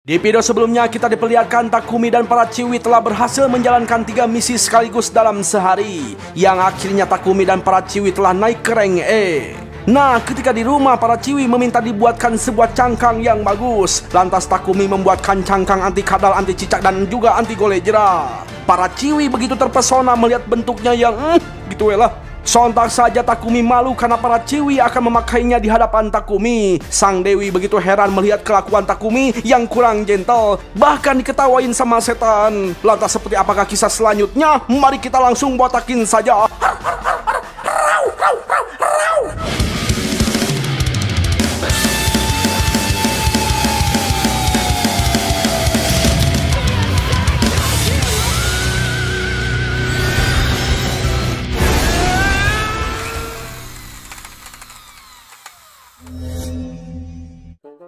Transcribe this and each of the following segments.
Di video sebelumnya kita diperlihatkan Takumi dan para Chiwi telah berhasil menjalankan 3 misi sekaligus dalam sehari, yang akhirnya Takumi dan para Chiwi telah naik ke rank E. Nah, ketika di rumah para Chiwi meminta dibuatkan sebuah cangkang yang bagus. Lantas Takumi membuatkan cangkang anti kadal, anti cicak, dan juga anti golejera. Para Chiwi begitu terpesona melihat bentuknya yang gitu lah. Sontak saja Takumi malu karena para Chiwi akan memakainya di hadapan Takumi. Sang Dewi begitu heran melihat kelakuan Takumi yang kurang gentle, bahkan diketawain sama setan. Lantas seperti apakah kisah selanjutnya? Mari kita langsung botakin saja.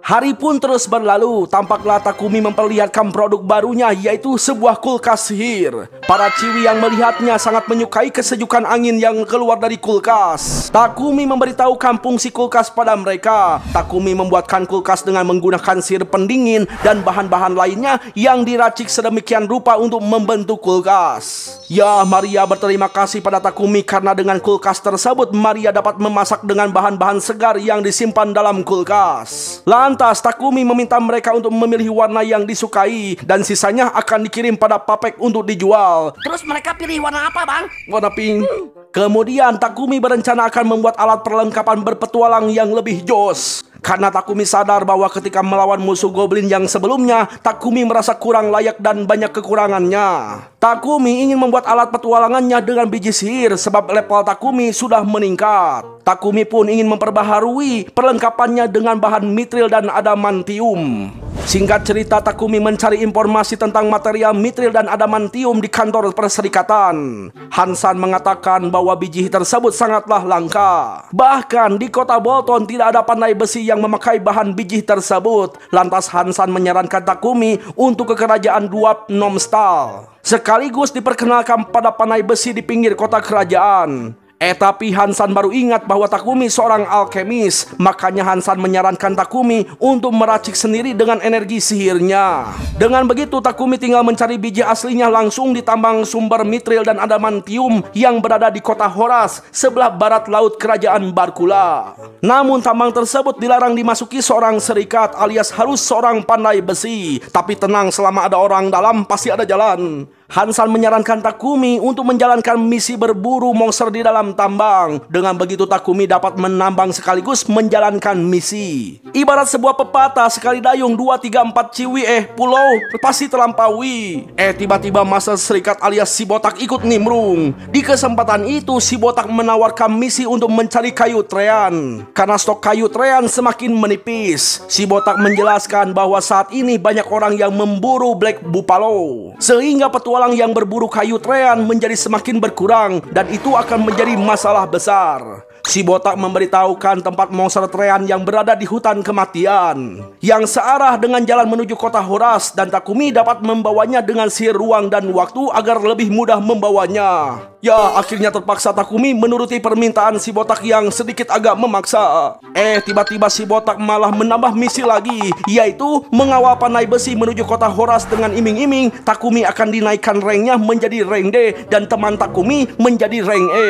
Hari pun terus berlalu, tampaklah Takumi memperlihatkan produk barunya, yaitu sebuah kulkas sihir. Para Chiwi yang melihatnya sangat menyukai kesejukan angin yang keluar dari kulkas. Takumi memberitahukan fungsi kulkas pada mereka. Takumi membuatkan kulkas dengan menggunakan sihir pendingin dan bahan-bahan lainnya yang diracik sedemikian rupa untuk membentuk kulkas. Ya, Maria berterima kasih pada Takumi karena dengan kulkas tersebut Maria dapat memasak dengan bahan-bahan segar yang disimpan dalam kulkas. Lantas Takumi meminta mereka untuk memilih warna yang disukai dan sisanya akan dikirim pada Papek untuk dijual. Terus mereka pilih warna apa, Bang? Warna pink. Kemudian Takumi berencana akan membuat alat perlengkapan berpetualang yang lebih jos. Karena Takumi sadar bahwa ketika melawan musuh goblin yang sebelumnya, Takumi merasa kurang layak dan banyak kekurangannya. Takumi ingin membuat alat petualangannya dengan biji sihir sebab level Takumi sudah meningkat. Takumi pun ingin memperbaharui perlengkapannya dengan bahan mithril dan adamantium. Singkat cerita, Takumi mencari informasi tentang material mithril dan adamantium di kantor perserikatan. Hansan mengatakan bahwa biji tersebut sangatlah langka. Bahkan di kota Bolton tidak ada pandai besi yang memakai bahan biji tersebut. Lantas Hansan menyarankan Takumi untuk ke kerajaan Dwarf Nomstal, sekaligus diperkenalkan pada pandai besi di pinggir kota kerajaan. Tapi Hansan baru ingat bahwa Takumi seorang alkemis. Makanya Hansan menyarankan Takumi untuk meracik sendiri dengan energi sihirnya. Dengan begitu Takumi tinggal mencari biji aslinya langsung di tambang sumber mithril dan adamantium yang berada di kota Horas, sebelah barat laut kerajaan Barkula. Namun tambang tersebut dilarang dimasuki seorang serikat, alias harus seorang pandai besi. Tapi tenang, selama ada orang dalam pasti ada jalan. Hansan menyarankan Takumi untuk menjalankan misi berburu monster di dalam tambang. Dengan begitu Takumi dapat menambang sekaligus menjalankan misi. Ibarat sebuah pepatah, sekali dayung 2, 3, 4 Chiwi pulau pasti terlampaui. Tiba-tiba masa serikat alias si botak ikut nimbrung. Di kesempatan itu si botak menawarkan misi untuk mencari kayu trean. Karena stok kayu trean semakin menipis, si botak menjelaskan bahwa saat ini banyak orang yang memburu Black Buffalo, sehingga petualang yang berburu kayu trean menjadi semakin berkurang, dan itu akan menjadi masalah besar. Si botak memberitahukan tempat monster trean yang berada di hutan kematian, yang searah dengan jalan menuju kota Horas, dan Takumi dapat membawanya dengan sihir ruang dan waktu agar lebih mudah membawanya. Ya, akhirnya terpaksa Takumi menuruti permintaan si botak yang sedikit agak memaksa. Tiba-tiba si botak malah menambah misi lagi, yaitu mengawal pandai besi menuju kota Horas dengan iming-iming Takumi akan dinaikkan ranknya menjadi rank D dan teman Takumi menjadi rank E.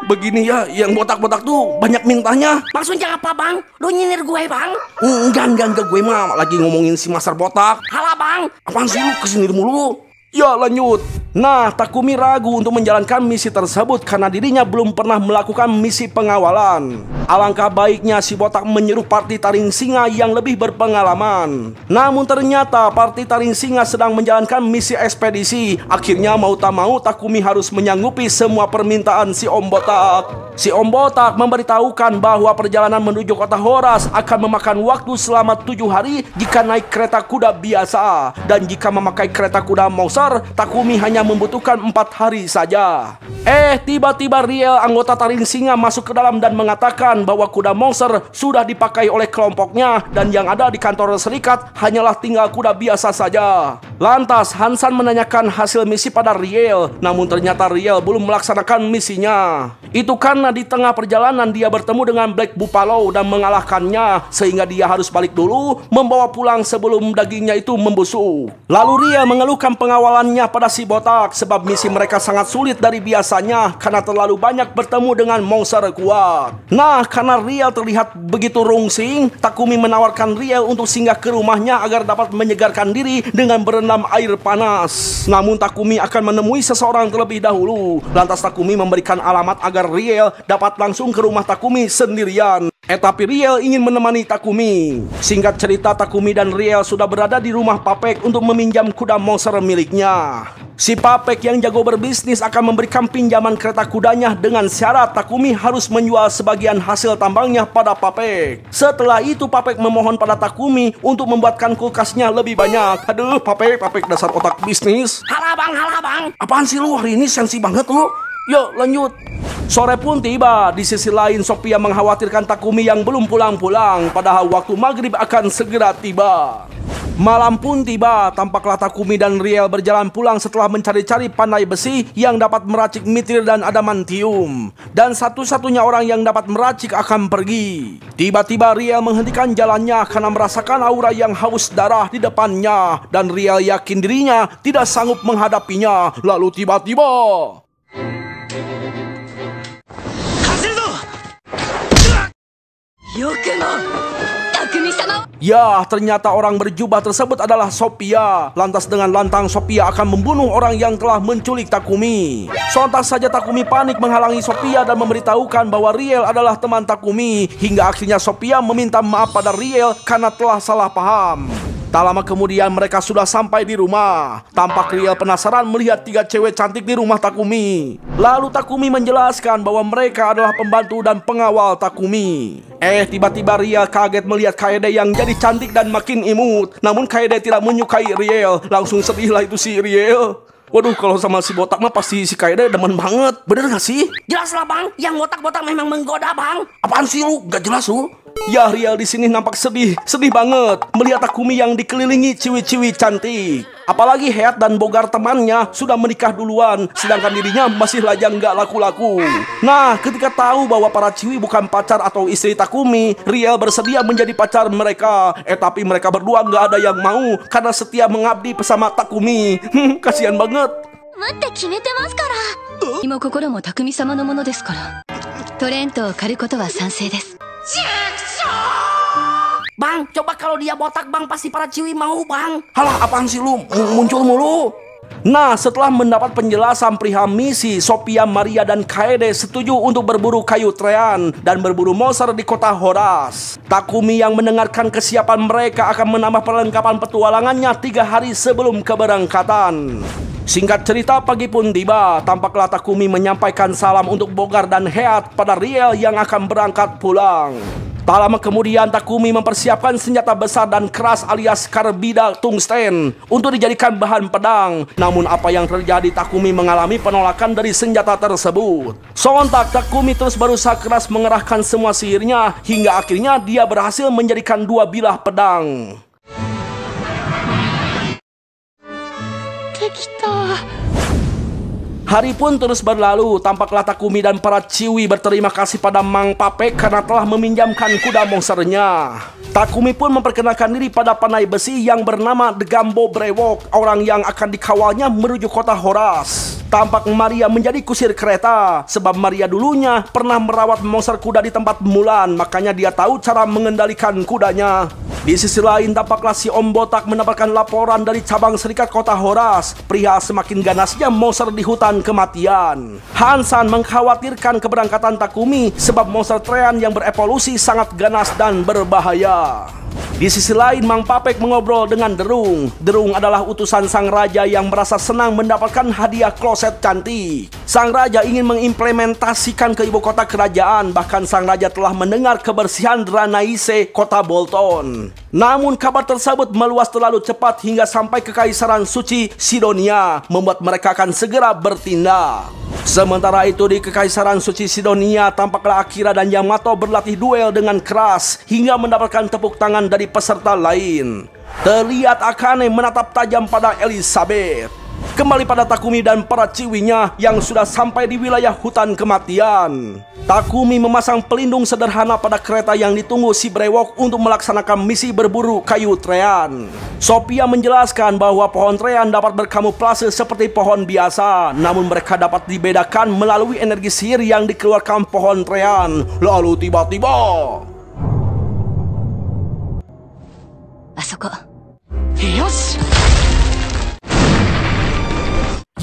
Begini ya, yang botak-botak tuh banyak mintanya. Maksudnya apa, Bang? Lu nyindir gue, Bang? Enggak, gue mah lagi ngomongin si Master Botak. Halah, Bang. Apaan sih lu kesindir mulu? Ya, lanjut. Nah, Takumi ragu untuk menjalankan misi tersebut karena dirinya belum pernah melakukan misi pengawalan. Alangkah baiknya si botak menyuruh parti taring singa yang lebih berpengalaman. Namun ternyata parti taring singa sedang menjalankan misi ekspedisi. Akhirnya mau tak mau Takumi harus menyanggupi semua permintaan si Om Botak. Si Om Botak memberitahukan bahwa perjalanan menuju kota Horas akan memakan waktu selama 7 hari jika naik kereta kuda biasa. Dan jika memakai kereta kuda monster, Takumi hanya membutuhkan 4 hari saja. Tiba-tiba Riel, anggota taring singa, masuk ke dalam dan mengatakan bahwa kuda monster sudah dipakai oleh kelompoknya dan yang ada di kantor serikat hanyalah tinggal kuda biasa saja. Lantas Hansan menanyakan hasil misi pada Riel, namun ternyata Riel belum melaksanakan misinya. Itu karena di tengah perjalanan dia bertemu dengan Black Buffalo dan mengalahkannya, sehingga dia harus balik dulu membawa pulang sebelum dagingnya itu membusuk. Lalu Riel mengeluhkan pengawalannya pada si botak sebab misi mereka sangat sulit dari biasanya karena terlalu banyak bertemu dengan monster kuat. Nah, karena Riel terlihat begitu rungsing, Takumi menawarkan Riel untuk singgah ke rumahnya agar dapat menyegarkan diri dengan berendam air panas. Namun Takumi akan menemui seseorang terlebih dahulu. Lantas Takumi memberikan alamat agar Riel dapat langsung ke rumah Takumi sendirian. Tapi Riel ingin menemani Takumi. Singkat cerita, Takumi dan Riel sudah berada di rumah Papek untuk meminjam kuda monster miliknya. Si Papek yang jago berbisnis akan memberikan pinjaman kereta kudanya dengan syarat Takumi harus menjual sebagian hasil tambangnya pada Papek. Setelah itu Papek memohon pada Takumi untuk membuatkan kulkasnya lebih banyak. Aduh, Papek dasar otak bisnis. Halah bang. Apaan sih lu hari ini sensi banget lu? Yuk lanjut. Sore pun tiba. Di sisi lain Sophia mengkhawatirkan Takumi yang belum pulang-pulang, padahal waktu maghrib akan segera tiba. Malam pun tiba. Tampaklah Takumi dan Riel berjalan pulang setelah mencari-cari pandai besi yang dapat meracik mitir dan adamantium. Dan satu-satunya orang yang dapat meracik akan pergi. Tiba-tiba Riel menghentikan jalannya karena merasakan aura yang haus darah di depannya. Dan Riel yakin dirinya tidak sanggup menghadapinya. Lalu tiba-tiba ya, ternyata orang berjubah tersebut adalah Sophia. Lantas dengan lantang Sophia akan membunuh orang yang telah menculik Takumi. Sontak saja Takumi panik menghalangi Sophia dan memberitahukan bahwa Riel adalah teman Takumi. Hingga akhirnya Sophia meminta maaf pada Riel karena telah salah paham. Tak lama kemudian mereka sudah sampai di rumah. Tampak Riel penasaran melihat 3 cewek cantik di rumah Takumi. Lalu Takumi menjelaskan bahwa mereka adalah pembantu dan pengawal Takumi. Tiba-tiba Riel kaget melihat Kaede yang jadi cantik dan makin imut. Namun Kaede tidak menyukai Riel. Langsung sedihlah itu si Riel. Waduh, kalau sama si botak mah pasti si Kaede demen banget. Bener gak sih? Jelas lah bang, yang botak-botak memang menggoda bang. Apaan sih lu? Gak jelas lu. Ya, Riel di sini nampak sedih banget melihat Takumi yang dikelilingi ciwi-ciwi cantik. Apalagi Heat dan Bogar temannya sudah menikah duluan, sedangkan dirinya masih lajang gak laku-laku. Nah, ketika tahu bahwa para ciwi bukan pacar atau istri Takumi, Riel bersedia menjadi pacar mereka. Tapi mereka berdua gak ada yang mau karena setia mengabdi bersama Takumi. Kasihan banget. 待って決めてますから身も心も匠様のものですからトレントを借ることは賛成です Bang, coba kalau dia botak bang, pasti para ciwi mau bang. Halah, apaan sih lu? Muncul mulu. Nah, setelah mendapat penjelasan perihal misi, Sophia, Maria, dan Kaede setuju untuk berburu kayu trean dan berburu monster di kota Horas. Takumi yang mendengarkan kesiapan mereka akan menambah perlengkapan petualangannya 3 hari sebelum keberangkatan. Singkat cerita, pagi pun tiba. Tampaklah Takumi menyampaikan salam untuk Bogar dan Heat pada Riel yang akan berangkat pulang. Tak lama kemudian Takumi mempersiapkan senjata besar dan keras alias karbida tungsten untuk dijadikan bahan pedang. Namun apa yang terjadi, Takumi mengalami penolakan dari senjata tersebut. Sontak Takumi terus berusaha keras mengerahkan semua sihirnya hingga akhirnya dia berhasil menjadikan 2 bilah pedang. Hari pun terus berlalu. Tampaklah Takumi dan para ciwi berterima kasih pada Mang Papek karena telah meminjamkan kuda monsternya. Takumi pun memperkenalkan diri pada pandai besi yang bernama The Gambo Brewok, orang yang akan dikawalnya menuju kota Horas. Tampak Maria menjadi kusir kereta sebab Maria dulunya pernah merawat monster kuda di tempat Mulan, makanya dia tahu cara mengendalikan kudanya. Di sisi lain, tampaklah si Om Botak mendapatkan laporan dari cabang serikat kota Horas perihal semakin ganasnya monster di hutan kematian. Hansan mengkhawatirkan keberangkatan Takumi sebab monster trean yang berevolusi sangat ganas dan berbahaya. Di sisi lain, Mang Papek mengobrol dengan Derung. Derung adalah utusan sang raja yang merasa senang mendapatkan hadiah kloset cantik. Sang raja ingin mengimplementasikan ke ibu kota kerajaan. Bahkan sang raja telah mendengar kebersihan Dranaise, kota Bolton. Namun kabar tersebut meluas terlalu cepat hingga sampai ke Kaisaran Suci Sidonia, membuat mereka akan segera bertindak. Sementara itu di Kekaisaran Suci Sidonia, tampaklah Akira dan Yamato berlatih duel dengan keras hingga mendapatkan tepuk tangan dari peserta lain. Terlihat Akane menatap tajam pada Elizabeth. Kembali pada Takumi dan para ciwinya yang sudah sampai di wilayah hutan kematian. Takumi memasang pelindung sederhana pada kereta yang ditunggu si brewok untuk melaksanakan misi berburu kayu trean. Sophia menjelaskan bahwa pohon trean dapat berkamuflase seperti pohon biasa, namun mereka dapat dibedakan melalui energi sihir yang dikeluarkan pohon trean. Lalu tiba-tiba, Asoko. Yosh!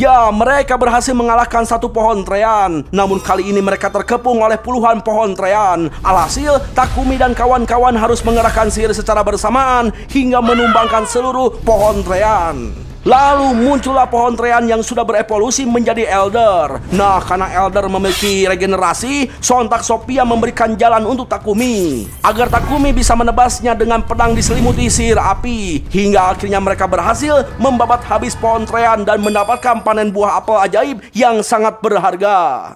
ya, mereka berhasil mengalahkan satu pohon trean. Namun kali ini mereka terkepung oleh puluhan pohon trean. Alhasil, Takumi dan kawan-kawan harus mengerahkan sihir secara bersamaan hingga menumbangkan seluruh pohon trean. Lalu muncullah pohon trean yang sudah berevolusi menjadi elder. Nah, karena elder memiliki regenerasi, sontak Sophia memberikan jalan untuk Takumi agar Takumi bisa menebasnya dengan pedang diselimuti sihir api. Hingga akhirnya mereka berhasil membabat habis pohon trean dan mendapatkan panen buah apel ajaib yang sangat berharga.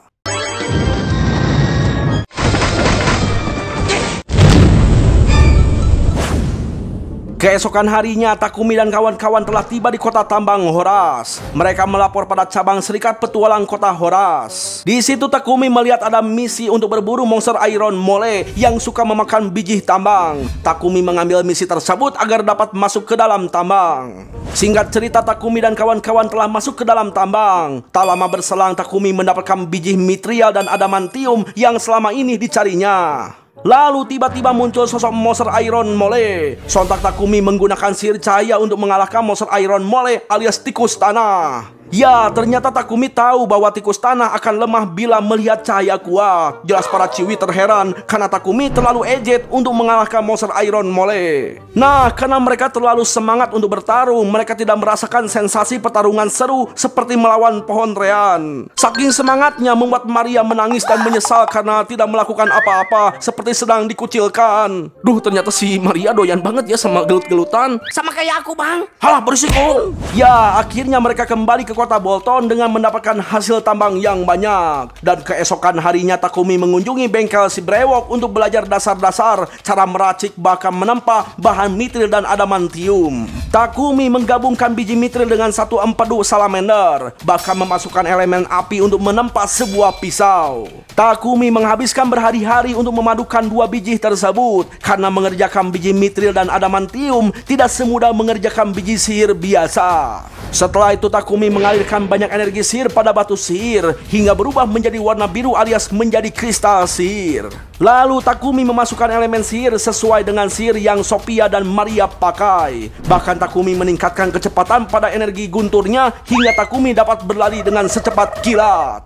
Keesokan harinya, Takumi dan kawan-kawan telah tiba di kota tambang Horas. Mereka melapor pada cabang serikat petualang kota Horas. Di situ Takumi melihat ada misi untuk berburu monster Iron Mole yang suka memakan biji tambang. Takumi mengambil misi tersebut agar dapat masuk ke dalam tambang. Singkat cerita, Takumi dan kawan-kawan telah masuk ke dalam tambang. Tak lama berselang, Takumi mendapatkan biji mithril dan adamantium yang selama ini dicarinya. Lalu tiba-tiba muncul sosok monster Iron Mole. Sontak Takumi menggunakan sihir cahaya untuk mengalahkan monster Iron Mole alias tikus tanah. Ya, ternyata Takumi tahu bahwa tikus tanah akan lemah bila melihat cahaya kuat. Jelas para ciwi terheran karena Takumi terlalu ejet untuk mengalahkan monster Iron Mole. Nah, karena mereka terlalu semangat untuk bertarung, mereka tidak merasakan sensasi pertarungan seru seperti melawan pohon trean. Saking semangatnya membuat Maria menangis dan menyesal karena tidak melakukan apa-apa, seperti sedang dikucilkan. Duh, ternyata si Maria doyan banget ya sama gelut-gelutan. Sama kayak aku, Bang. Halah, berisik kok. Ya, akhirnya mereka kembali ke kota Bolton dengan mendapatkan hasil tambang yang banyak. Dan keesokan harinya Takumi mengunjungi bengkel si brewok untuk belajar dasar-dasar cara meracik bahkan menempa bahan mithril dan adamantium. Takumi menggabungkan biji mithril dengan satu empedu salamander, bahkan memasukkan elemen api untuk menempa sebuah pisau. Takumi menghabiskan berhari-hari untuk memadukan dua biji tersebut, karena mengerjakan biji mithril dan adamantium tidak semudah mengerjakan biji sihir biasa. Setelah itu Takumi mengalirkan banyak energi sihir pada batu sihir hingga berubah menjadi warna biru alias menjadi kristal sihir. Lalu Takumi memasukkan elemen sihir sesuai dengan sihir yang Sophia dan Maria pakai. Bahkan Takumi meningkatkan kecepatan pada energi gunturnya hingga Takumi dapat berlari dengan secepat kilat.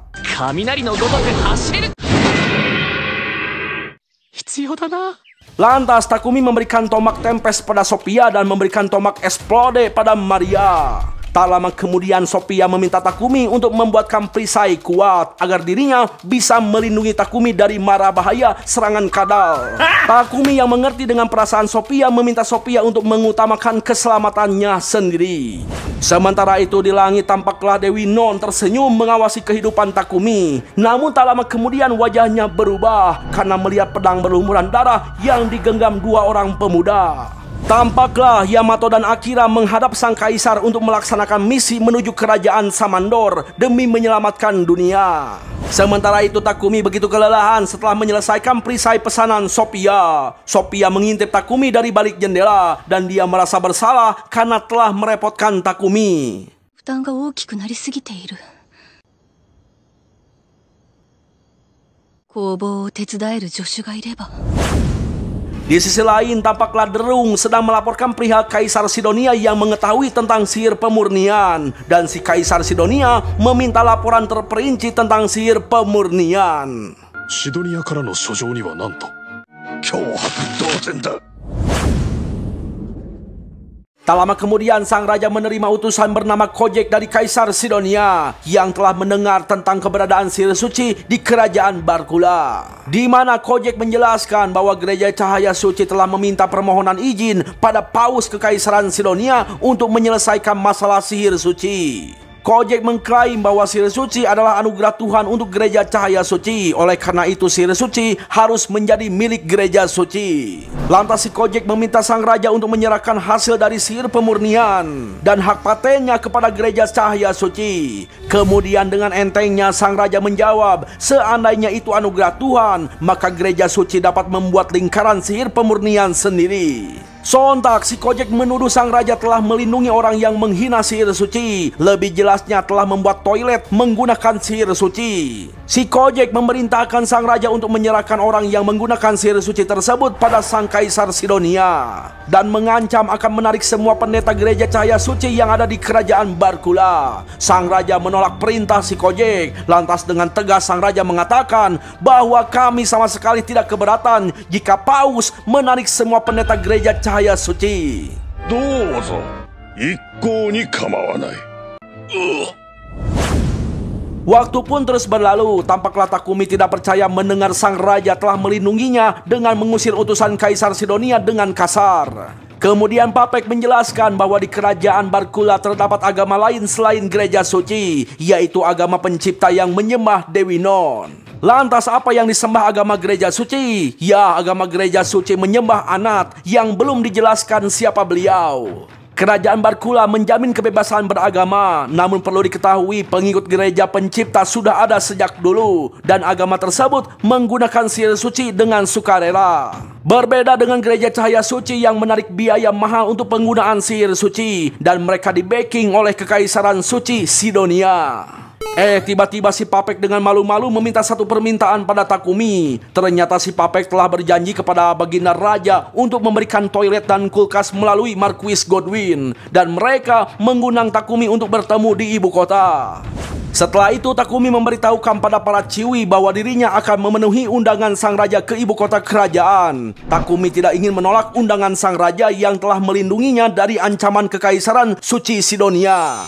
Lantas Takumi memberikan tombak tempest pada Sophia dan memberikan tombak explode pada Maria. Tak lama kemudian Sophia meminta Takumi untuk membuatkan perisai kuat agar dirinya bisa melindungi Takumi dari mara bahaya serangan kadal. Takumi yang mengerti dengan perasaan Sophia meminta Sophia untuk mengutamakan keselamatannya sendiri. Sementara itu di langit tampaklah Dewi Non tersenyum mengawasi kehidupan Takumi. Namun tak lama kemudian wajahnya berubah karena melihat pedang berlumuran darah yang digenggam dua orang pemuda. Tampaklah Yamato dan Akira menghadap sang kaisar untuk melaksanakan misi menuju kerajaan Samandor demi menyelamatkan dunia. Sementara itu Takumi begitu kelelahan setelah menyelesaikan perisai pesanan Sophia. Sophia mengintip Takumi dari balik jendela dan dia merasa bersalah karena telah merepotkan Takumi. Di sisi lain, tampaklah Derung sedang melaporkan perihal Kaisar Sidonia yang mengetahui tentang sihir pemurnian. Dan si Kaisar Sidonia meminta laporan terperinci tentang sihir pemurnian. Sidoniaからの書状にはなんと脅迫同然だ. Tak lama kemudian sang raja menerima utusan bernama Kojek dari Kaisar Sidonia yang telah mendengar tentang keberadaan sihir suci di kerajaan Barkula, di mana Kojek menjelaskan bahwa gereja cahaya suci telah meminta permohonan izin pada Paus Kekaisaran Sidonia untuk menyelesaikan masalah sihir suci. Kojek mengklaim bahwa sihir suci adalah anugerah Tuhan untuk gereja cahaya suci. Oleh karena itu sihir suci harus menjadi milik gereja suci. Lantas si Kojek meminta sang raja untuk menyerahkan hasil dari sihir pemurnian dan hak patennya kepada gereja cahaya suci. Kemudian dengan entengnya sang raja menjawab, seandainya itu anugerah Tuhan, maka gereja suci dapat membuat lingkaran sihir pemurnian sendiri. Sontak si Kojek menuduh sang raja telah melindungi orang yang menghina sihir suci. Lebih jelasnya telah membuat toilet menggunakan sihir suci. Si Kojek memerintahkan sang raja untuk menyerahkan orang yang menggunakan sihir suci tersebut pada sang kaisar Sidonia dan mengancam akan menarik semua pendeta gereja cahaya suci yang ada di kerajaan Barkula. Sang raja menolak perintah si Kojek. Lantas dengan tegas sang raja mengatakan bahwa kami sama sekali tidak keberatan jika Paus menarik semua pendeta gereja cahaya suci. Dozo, ikkou ni kamawanai. Waktu pun terus berlalu. Tampaklah Takumi tidak percaya mendengar sang raja telah melindunginya dengan mengusir utusan Kaisar Sidonia dengan kasar. Kemudian Papek menjelaskan bahwa di kerajaan Barkula terdapat agama lain selain gereja suci, yaitu agama pencipta yang menyembah Dewi Non. Lantas apa yang disembah agama gereja suci? Ya, agama gereja suci menyembah Anat yang belum dijelaskan siapa beliau. Kerajaan Barkula menjamin kebebasan beragama, namun perlu diketahui pengikut gereja pencipta sudah ada sejak dulu dan agama tersebut menggunakan sihir suci dengan sukarela. Berbeda dengan gereja cahaya suci yang menarik biaya mahal untuk penggunaan sihir suci dan mereka di-backing oleh kekaisaran suci Sidonia. Tiba-tiba si Papek dengan malu-malu meminta satu permintaan pada Takumi. Ternyata si Papek telah berjanji kepada baginda raja untuk memberikan toilet dan kulkas melalui Marquis Godwin, dan mereka mengundang Takumi untuk bertemu di ibu kota. Setelah itu Takumi memberitahukan pada para Ciwi bahwa dirinya akan memenuhi undangan sang raja ke ibu kota kerajaan. Takumi tidak ingin menolak undangan sang raja yang telah melindunginya dari ancaman kekaisaran suci Sidonia.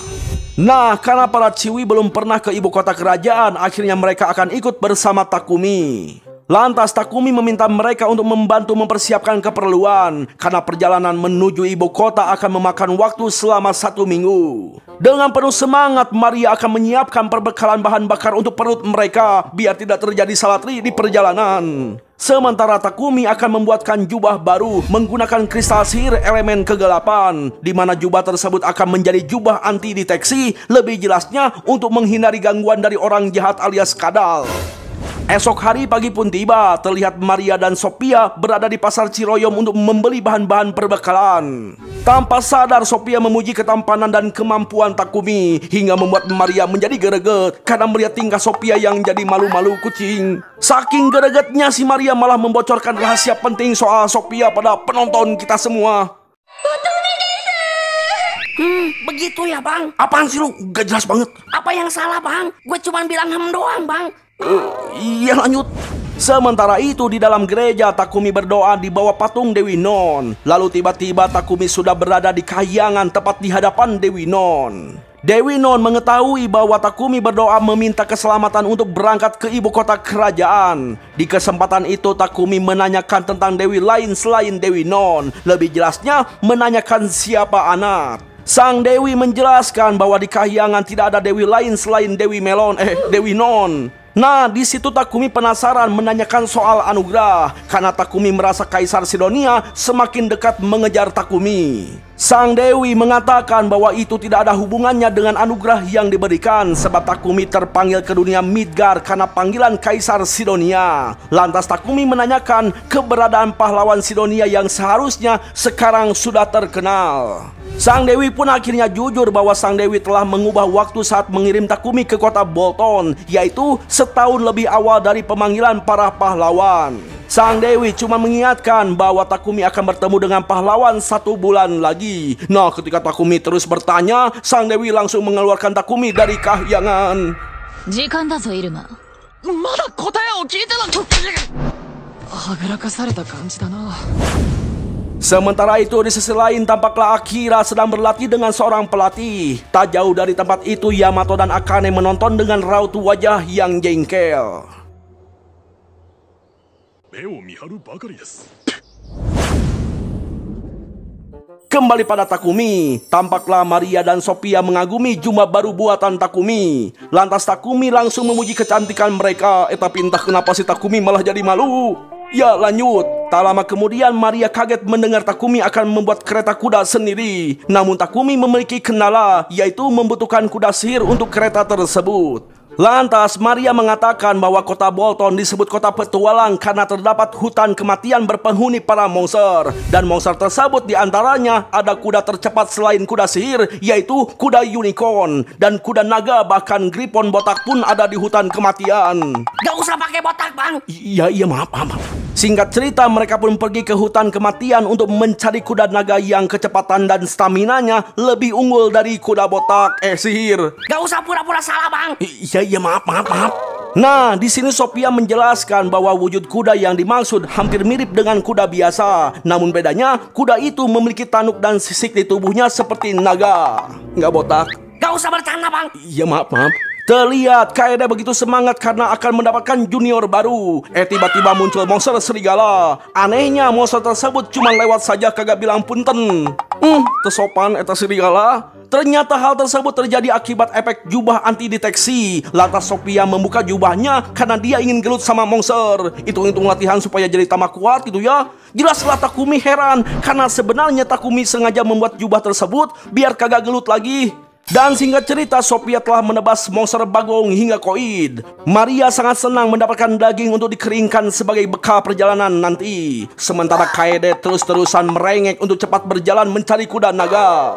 Nah, karena para Ciwi belum pernah ke ibu kota kerajaan, akhirnya mereka akan ikut bersama Takumi. Lantas Takumi meminta mereka untuk membantu mempersiapkan keperluan, karena perjalanan menuju ibu kota akan memakan waktu selama 1 minggu. Dengan penuh semangat, Maria akan menyiapkan perbekalan bahan bakar untuk perut mereka, biar tidak terjadi salah tri di perjalanan. Sementara Takumi akan membuatkan jubah baru menggunakan kristal sihir elemen kegelapan, di mana jubah tersebut akan menjadi jubah anti deteksi, lebih jelasnya untuk menghindari gangguan dari orang jahat alias kadal. Esok hari pagi pun tiba, terlihat Maria dan Sophia berada di pasar Ciroyom untuk membeli bahan-bahan perbekalan. Tanpa sadar Sophia memuji ketampanan dan kemampuan Takumi, hingga membuat Maria menjadi greget karena melihat tingkah Sophia yang jadi malu-malu kucing. Saking gregetnya si Maria malah membocorkan rahasia penting soal Sophia pada penonton kita semua. Begitu ya bang. Apaan sih lu? Gak jelas banget. Apa yang salah bang? Gue cuma bilang doang bang. Iya lanjut. Sementara itu di dalam gereja Takumi berdoa di bawah patung Dewi Non. Lalu tiba-tiba Takumi sudah berada di kahyangan tepat di hadapan Dewi Non. Dewi Non mengetahui bahwa Takumi berdoa meminta keselamatan untuk berangkat ke ibu kota kerajaan. Di kesempatan itu Takumi menanyakan tentang Dewi lain selain Dewi Non. Lebih jelasnya menanyakan siapa Anat. Sang Dewi menjelaskan bahwa di kahyangan tidak ada Dewi lain selain Dewi Dewi Non. Nah, di situ Takumi penasaran menanyakan soal anugerah, karena Takumi merasa Kaisar Sidonia semakin dekat mengejar Takumi. Sang Dewi mengatakan bahwa itu tidak ada hubungannya dengan anugerah yang diberikan, sebab Takumi terpanggil ke dunia Midgar karena panggilan Kaisar Sidonia. Lantas Takumi menanyakan keberadaan pahlawan Sidonia yang seharusnya sekarang sudah terkenal. Sang Dewi pun akhirnya jujur bahwa Sang Dewi telah mengubah waktu saat mengirim Takumi ke kota Bolton, yaitu setahun lebih awal dari pemanggilan para pahlawan. Sang Dewi cuma mengingatkan bahwa Takumi akan bertemu dengan pahlawan 1 bulan lagi. Nah, ketika Takumi terus bertanya, Sang Dewi langsung mengeluarkan Takumi dari kahyangan. Jikan da zo, Iruma. Mada kotae o kiite na. Hagurakasareta kanji da na. Sementara itu di sisi lain tampaklah Akira sedang berlatih dengan seorang pelatih. Tak jauh dari tempat itu Yamato dan Akane menonton dengan raut wajah yang jengkel. Kembali pada Takumi, tampaklah Maria dan Sophia mengagumi jubah baru buatan Takumi. Lantas Takumi langsung memuji kecantikan mereka. Tapi entah kenapa si Takumi malah jadi malu. Ya lanjut, tak lama kemudian Maria kaget mendengar Takumi akan membuat kereta kuda sendiri. Namun Takumi memiliki kendala, yaitu membutuhkan kuda sihir untuk kereta tersebut. Lantas Maria mengatakan bahwa kota Bolton disebut kota petualang karena terdapat hutan kematian berpenghuni para monster. Dan monster tersebut diantaranya ada kuda tercepat selain kuda sihir, yaitu kuda unicorn. Dan kuda naga bahkan grifon botak pun ada di hutan kematian. Gak usah pakai botak, Bang. Iya maaf. Singkat cerita, mereka pun pergi ke hutan kematian untuk mencari kuda naga yang kecepatan dan staminanya lebih unggul dari kuda botak sihir. Gak usah pura-pura salah, Bang. Iya maaf. Nah, di sini Sophia menjelaskan bahwa wujud kuda yang dimaksud hampir mirip dengan kuda biasa. Namun bedanya, kuda itu memiliki tanduk dan sisik di tubuhnya seperti naga. Nggak botak. Gak usah bercanda, Bang. Iya maaf. Terlihat Kaede begitu semangat karena akan mendapatkan junior baru. Tiba-tiba muncul monster serigala. Anehnya monster tersebut cuma lewat saja kagak bilang punten. Tersopan eta serigala. Ternyata hal tersebut terjadi akibat efek jubah anti deteksi. Lantas Sophia membuka jubahnya karena dia ingin gelut sama monster. Hitung-hitung latihan supaya jadi tambah kuat gitu ya. Jelaslah Takumi heran karena sebenarnya Takumi sengaja membuat jubah tersebut biar kagak gelut lagi. Dan singkat cerita, Sophia telah menebas monster bagong hingga koid. Maria sangat senang mendapatkan daging untuk dikeringkan sebagai bekal perjalanan nanti. Sementara Kaede terus-terusan merengek untuk cepat berjalan mencari kuda naga.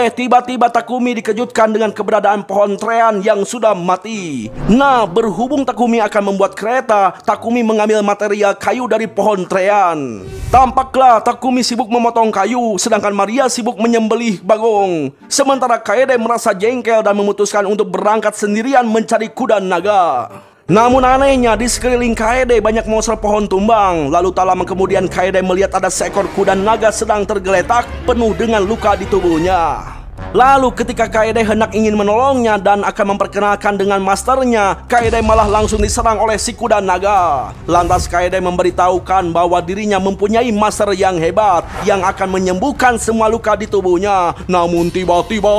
Tiba-tiba Takumi dikejutkan dengan keberadaan pohon trean yang sudah mati. Nah, berhubung Takumi akan membuat kereta, Takumi mengambil material kayu dari pohon trean. Tampaklah Takumi sibuk memotong kayu, sedangkan Maria sibuk menyembelih bagong. Sementara Kaede merasa jengkel dan memutuskan untuk berangkat sendirian mencari kuda naga. Namun anehnya di sekeliling Kaede banyak monster pohon tumbang. Lalu tak lama kemudian Kaede melihat ada seekor kuda naga sedang tergeletak penuh dengan luka di tubuhnya. Lalu ketika Kaede hendak ingin menolongnya dan akan memperkenalkan dengan masternya, Kaede malah langsung diserang oleh si kuda naga. Lantas Kaede memberitahukan bahwa dirinya mempunyai master yang hebat yang akan menyembuhkan semua luka di tubuhnya. Namun tiba-tiba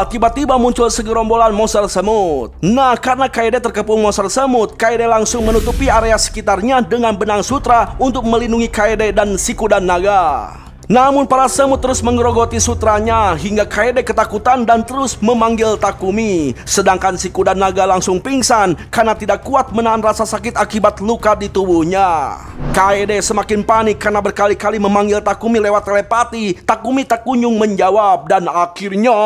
tiba-tiba muncul segerombolan monster semut. Nah, karena Kaede terkepung monster semut, Kaede langsung menutupi area sekitarnya dengan benang sutra untuk melindungi Kaede dan si kuda naga. Namun para semut terus menggerogoti sutranya hingga Kaede ketakutan dan terus memanggil Takumi. Sedangkan si kuda naga langsung pingsan karena tidak kuat menahan rasa sakit akibat luka di tubuhnya. Kaede semakin panik karena berkali-kali memanggil Takumi lewat telepati. Takumi tak kunjung menjawab dan akhirnya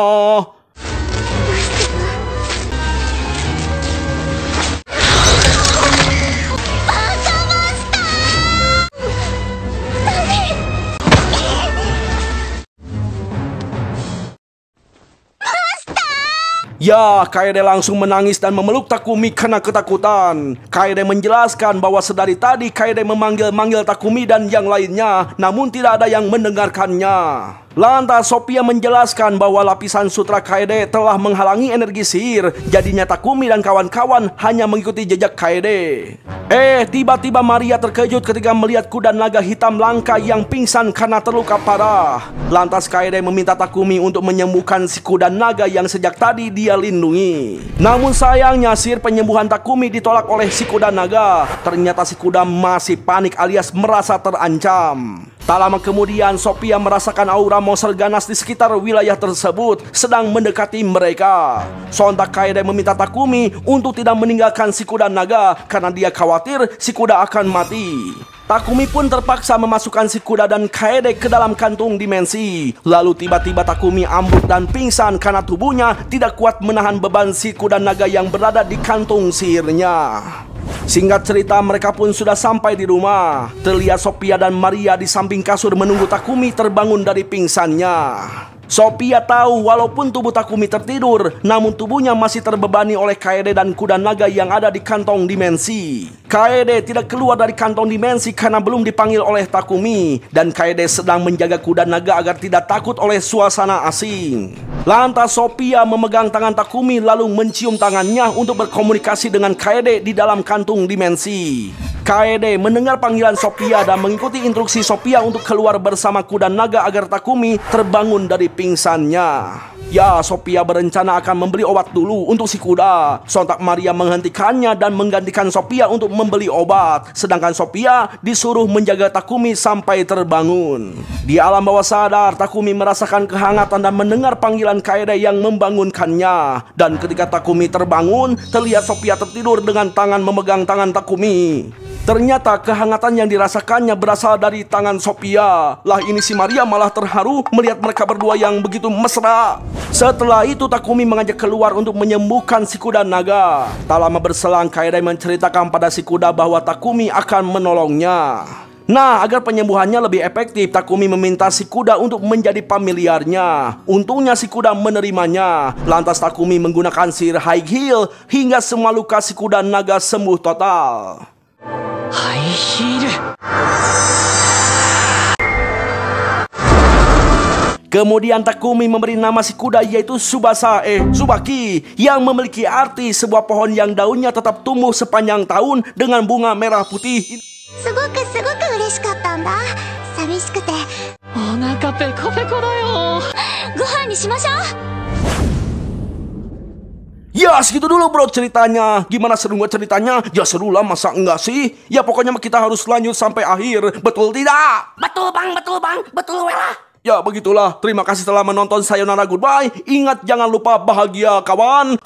Kaede langsung menangis dan memeluk Takumi karena ketakutan. Kaede menjelaskan bahwa sedari tadi Kaede memanggil-manggil Takumi dan yang lainnya, namun tidak ada yang mendengarkannya. Lantas Sophia menjelaskan bahwa lapisan sutra Kaede telah menghalangi energi sihir. Jadinya Takumi dan kawan-kawan hanya mengikuti jejak Kaede. Tiba-tiba Maria terkejut ketika melihat kuda naga hitam langka yang pingsan karena terluka parah. Lantas Kaede meminta Takumi untuk menyembuhkan si kuda naga yang sejak tadi dia lindungi. Namun sayangnya sihir penyembuhan Takumi ditolak oleh si kuda naga. Ternyata si kuda masih panik alias merasa terancam. Tak lama kemudian Sophia merasakan aura monster ganas di sekitar wilayah tersebut sedang mendekati mereka. Sontak Kaede meminta Takumi untuk tidak meninggalkan si kuda naga karena dia khawatir si kuda akan mati. Takumi pun terpaksa memasukkan si kuda dan Kaede ke dalam kantung dimensi. Lalu tiba-tiba Takumi ambruk dan pingsan karena tubuhnya tidak kuat menahan beban si kuda naga yang berada di kantung sihirnya. Singkat cerita, mereka pun sudah sampai di rumah. Terlihat Sophia dan Maria di samping kasur menunggu Takumi terbangun dari pingsannya. Sophia tahu walaupun tubuh Takumi tertidur, namun tubuhnya masih terbebani oleh Kaede dan kuda naga yang ada di kantong dimensi. Kaede tidak keluar dari kantong dimensi karena belum dipanggil oleh Takumi, dan Kaede sedang menjaga kuda naga agar tidak takut oleh suasana asing. Lantas Sophia memegang tangan Takumi lalu mencium tangannya untuk berkomunikasi dengan Kaede di dalam kantung dimensi. Kaede mendengar panggilan Sophia dan mengikuti instruksi Sophia untuk keluar bersama kuda naga agar Takumi terbangun dari pingsannya. Ya, Sophia berencana akan membeli obat dulu untuk si kuda. Sontak Maria menghentikannya dan menggantikan Sophia untuk membeli obat. Sedangkan Sophia disuruh menjaga Takumi sampai terbangun. Di alam bawah sadar, Takumi merasakan kehangatan dan mendengar panggilan Kaede yang membangunkannya. Dan ketika Takumi terbangun, terlihat Sophia tertidur dengan tangan memegang tangan Takumi. Ternyata kehangatan yang dirasakannya berasal dari tangan Sophia. Lah ini si Maria malah terharu melihat mereka berdua yang begitu mesra. Setelah itu Takumi mengajak keluar untuk menyembuhkan si kuda naga. Tak lama berselang Kaede menceritakan pada si kuda bahwa Takumi akan menolongnya. Nah, agar penyembuhannya lebih efektif, Takumi meminta si kuda untuk menjadi familiarnya. Untungnya si kuda menerimanya. Lantas Takumi menggunakan sihir high heel hingga semua luka si kuda naga sembuh total. Kemudian Takumi memberi nama si kuda yaitu Tsubaki, yang memiliki arti sebuah pohon yang daunnya tetap tumbuh sepanjang tahun dengan bunga merah putih. Ya segitu dulu bro ceritanya. Gimana, seru gak ceritanya? Ya seru lah, masa enggak sih? Ya pokoknya kita harus lanjut sampai akhir. Betul tidak? Betul bang, betul Wela. Ya begitulah. Terima kasih telah menonton. Sayonara, goodbye. Ingat jangan lupa bahagia kawan.